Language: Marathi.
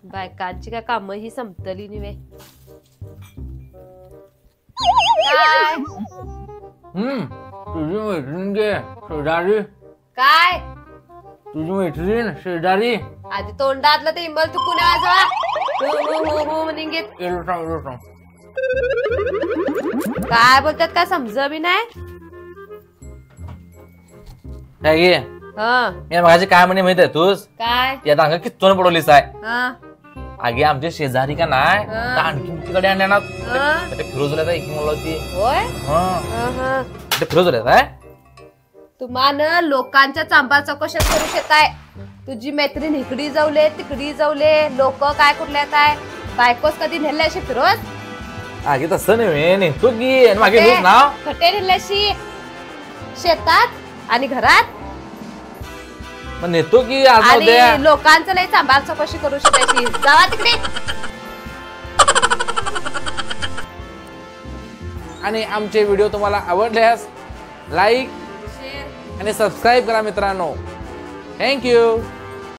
बायकांची काय काम ही संपतली निवे काय तुझी मैत्रीण गे शेजारी काय तुझी मैत्रीण शेजारी आधी तोंडातलं ते इमल तू कुणा वाजवा निघेत येलो सांग काय बोलतात काय समज बी नाही काय गे हा मी माझी काय म्हणे माहित आहे तूच काय या अंग कितून पडवलीस आहे हा आगे आमचे शेजारी का नाही तर आणखी तिकडे आणल्या ना हा ते फिरोजल्यात आहे की मला ती होय हा ते फिरोजल्यात आहे तुम्हाला लोकांच्या चांबा चौकशात करू शकताय तुझी मैत्रीण इकडी जाऊले तिकडी जाऊले लोक काय कुठल्या काय बायकोस कधी नेले अशी फिरोज आगे तसं नाही तू की मागे तूच नाव खटे नेल्याशी शेतात आणि घरात मग नेतो की आज आणि उद्या लोकांचं लय चांबार चौकशी करू शकायची जावा तिकडे आणि आमचे व्हिडिओ तुम्हाला आवडल्यास लाईक आणि सबस्क्राईब करा मित्रांनो थँक्यू